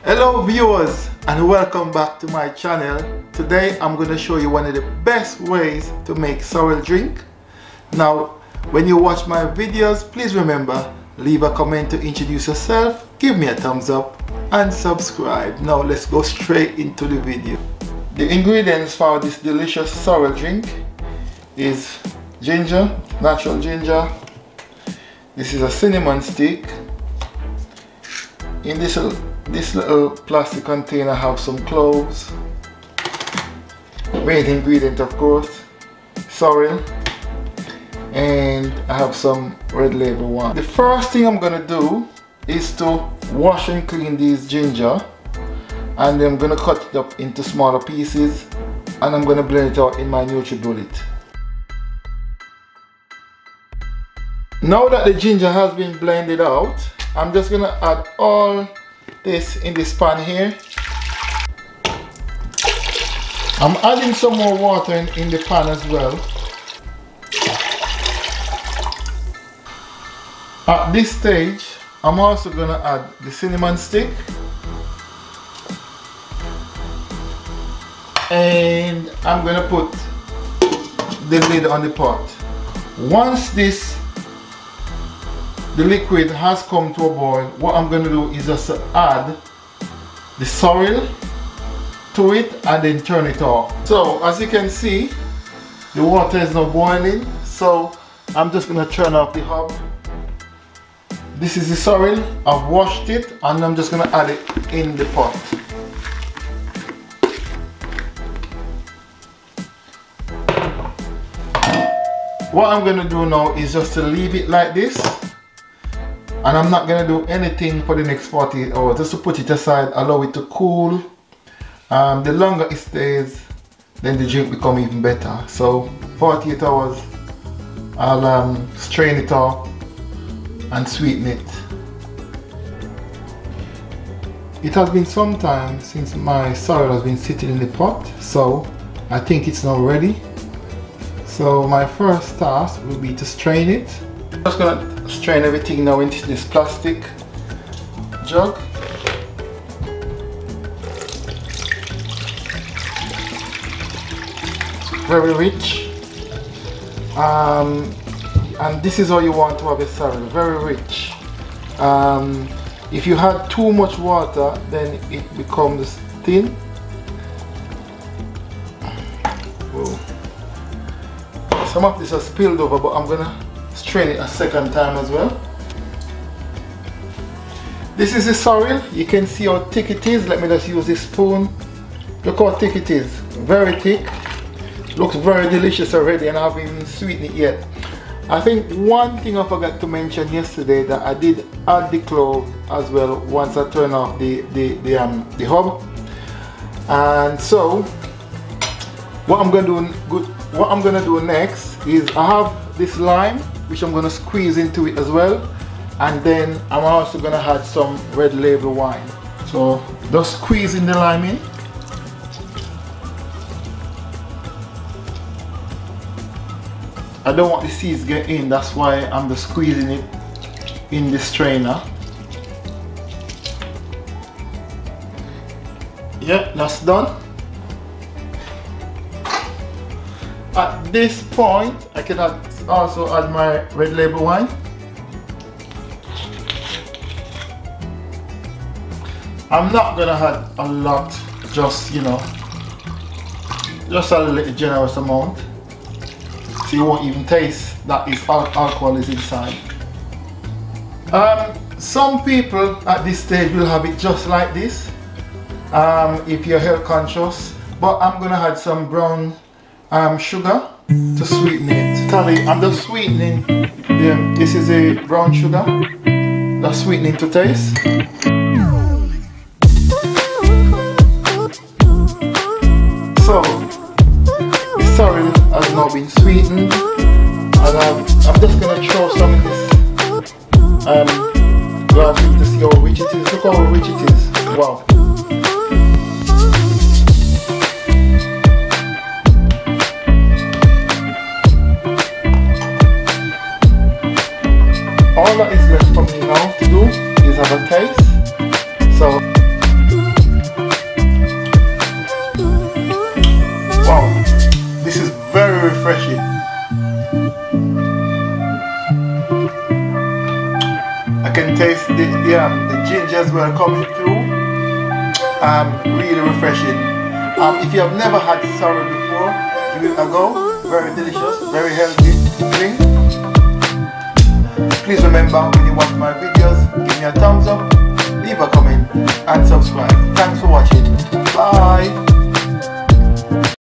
Hello viewers and welcome back to my channel. Today I'm going to show you one of the best ways to make sorrel drink. Now when you watch my videos, please remember, leave a comment to introduce yourself, give me a thumbs up and subscribe. Now let's go straight into the video. The ingredients for this delicious sorrel drink is ginger, natural ginger. This is a cinnamon stick. In this little plastic container I have some cloves, main ingredient of course, sorrel, and I have some red label wine. The first thing I'm gonna do is to wash and clean these ginger, and then I'm gonna cut it up into smaller pieces and I'm gonna blend it out in my NutriBullet. Now that the ginger has been blended out, I'm just gonna add all this in this pan here. I'm adding some more water in the pan as well. At this stage, I'm also gonna add the cinnamon stick, and I'm gonna put the lid on the pot. Once the liquid has come to a boil, what I'm going to do is just add the sorrel to it and then turn it off. So as you can see, the water is now boiling, so I'm just going to turn off the hob. This is the sorrel, I've washed it and I'm just going to add it in the pot. What I'm going to do now is just to leave it like this. And I'm not going to do anything for the next 48 hours, just to put it aside, allow it to cool. The longer it stays, then the drink becomes even better. So 48 hours, I'll strain it off and sweeten it. It has been some time since my sorrel has been sitting in the pot, so I think it's now ready. So my first task will be to strain it. I'm just going to strain everything now into this plastic jug. Very rich, and this is how you want to have a sorrel, very rich. If you had too much water, then it becomes thin. Whoa. Some of this has spilled over, but I'm gonna strain it a second time as well. This is the sorrel. You can see how thick it is. Let me just use this spoon. Look how thick it is. Very thick. Looks very delicious already, and I haven't even sweetened it yet. I think one thing I forgot to mention yesterday, that I did add the clove as well once I turn off the hob. And so what I'm gonna do next is I have this lime, which I'm going to squeeze into it as well, and then I'm also going to add some red label wine. So just squeezing the lime in. I don't want the seeds get in, that's why I'm just squeezing it in the strainer. Yeah, that's done. At this point, I can also add my red label wine. I'm not gonna add a lot, just just a little generous amount, so you won't even taste that alcohol is inside. Some people at this stage will have it just like this, if you're health conscious, but I'm gonna add some brown sugar to sweeten it. I'm just sweetening. This is a brown sugar. That's sweetening to taste. So the sorrel has now been sweetened, and I'm just gonna throw some in this glass to see how rich it is. Look how rich it is. Wow. All that is left for me now to do is have a taste. So refreshing. I can taste the ginger as well coming through. Really refreshing. If you have never had sorrel before, give it a go. Very delicious, very healthy drink. Please remember, when you watch my videos, give me a thumbs up, leave a comment and subscribe. Thanks for watching. Bye.